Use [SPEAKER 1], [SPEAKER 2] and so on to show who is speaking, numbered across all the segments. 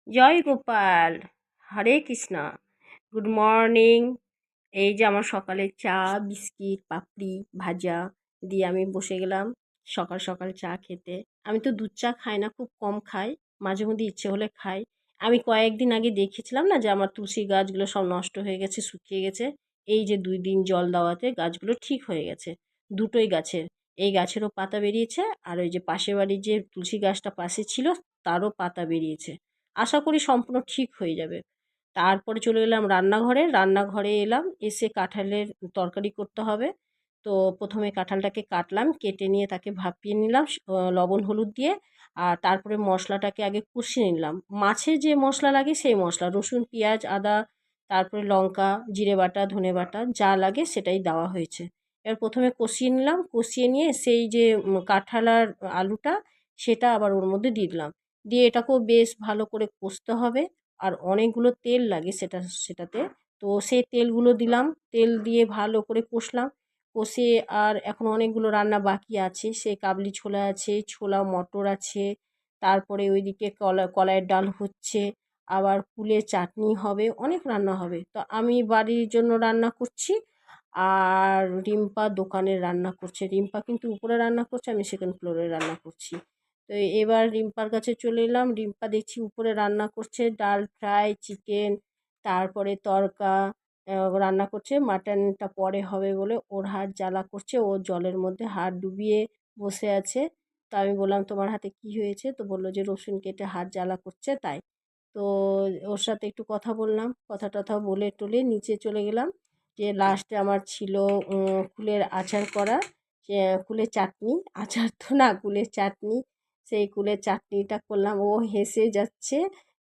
[SPEAKER 1] জয় Gopal, Hare Krishna. Good morning. এই যে আমার সকালে চা, বিস্কিট, পাপড়ি ভাজা দিয়ে আমি বসে গেলাম সকাল সকাল চা খেতে। আমি তো দুধ চা খাই না, খুব কম খাই, মাঝে মধ্যে ইচ্ছে হলে খাই। আমি কয়েকদিন আগে দেখেছিলাম না যে আমার তুলসী গাছগুলো সব নষ্ট হয়ে গেছে, শুকিয়ে গেছে। এই যে 2 দিন জল দেওয়াতে গাছগুলো ঠিক হয়ে গেছে, দুটোই গাছের। এই গাছেরও পাতা বেরিয়েছে, আর ওই যে পাশের বাড়ির যে তুলসী গাছটা পাশে ছিল তারও পাতা বেরিয়েছে। আশা করি সম্পূর্ণ ঠিক হয়ে যাবে। তারপরে চলে এলাম রান্নাঘরে। রান্নাঘরে এলাম, এসে কাঁঠালের তরকারি করতে হবে। তো প্রথমে কাঁঠালটাকে কাটলাম, কেটে নিয়ে তাকে ভাপিয়ে নিলাম লবণ হলুদ দিয়ে। আর তারপরে মশলাটাকে আগে কষিয়ে নিলাম। মাছে যে মশলা লাগে সেই মশলা, রসুন, পেঁয়াজ, আদা, তারপরে লঙ্কা, জিরে বাটা, ধনে বাটা যা লাগে সেটাই দেওয়া হয়েছে। এবার প্রথমে কষিয়ে নিলাম, কষিয়ে নিয়ে সেই যে কাঁঠাল আর আলুটা সেটা আবার ওর মধ্যে দিয়ে দিলাম। দিয়ে এটাকেও বেশ ভালো করে কষতে হবে। আর অনেকগুলো তেল লাগে সেটাতে। তো সেই তেলগুলো দিলাম, তেল দিয়ে ভালো করে কষলাম, কষে আর এখন অনেকগুলো রান্না বাকি আছে। সেই কাবলি ছোলা আছে, ছোলা মটর আছে, তারপরে ওইদিকে কলাইয়ের ডাল হচ্ছে, আবার কুলের চাটনি হবে, অনেক রান্না হবে। তো আমি বাড়ির জন্য রান্না করছি, আর রিম্পা দোকানের রান্না করছে। রিম্পা কিন্তু উপরে রান্না করছে, আমি সেকেন্ড ফ্লোরে রান্না করছি। তো এবার রিম্পার কাছে চলে এলাম। রিম্পা দেখছি উপরে রান্না করছে, ডাল ফ্রাই, চিকেন, তারপরে তড়কা রান্না করছে। মাটনটা পরে হবে বলে ওর হাত জ্বালা করছে, ও জলের মধ্যে হাত ডুবিয়ে বসে আছে। তো আমি বললাম, তোমার হাতে কি হয়েছে? তো বললো যে রসুন কেটে হাত জ্বালা করছে তাই। তো ওর সাথে একটু কথা বললাম, কথা টথা বলে টলে নিচে চলে গেলাম। যে লাস্টে আমার ছিল কুলের আচার করা, সে কুলের চাটনি, আচার তো না, কুলের চাটনি। সেই কুলের চাটনিটা করলাম। ও হেসে যাচ্ছে।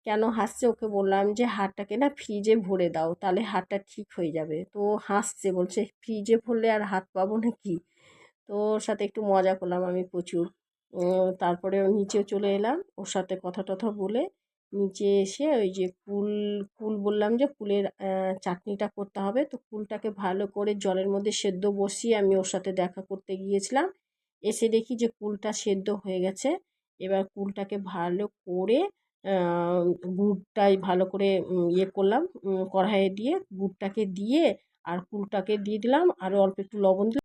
[SPEAKER 1] কেন হাসছে ওকে বললাম যে হাতটাকে না ফ্রিজে ভরে দাও, তাহলে হাতটা ঠিক হয়ে যাবে। তো ও হাসছে, বলছে ফ্রিজে ভরলে আর হাত পাবো নাকি। তো ওর সাথে একটু মজা করলাম আমি প্রচুর। তারপরে নিচে চলে এলাম, ওর সাথে কথা টথা বলে নিচে এসে ওই যে কুল কুল বললাম যে কুলের চাটনিটা করতে হবে। তো কুলটাকে ভালো করে জলের মধ্যে সেদ্ধ বসিয়ে আমি ওর সাথে দেখা করতে গিয়েছিলাম। এসে দেখি যে কুলটা সেদ্ধ হয়ে গেছে। এবার কুলটাকে ভালো করে আহ, গুড়টাই ভালো করে ইয়ে করলাম, কড়াইয়ে দিয়ে গুড়টাকে দিয়ে আর কুলটাকে দিয়ে দিলাম, আরও অল্প একটু লবণ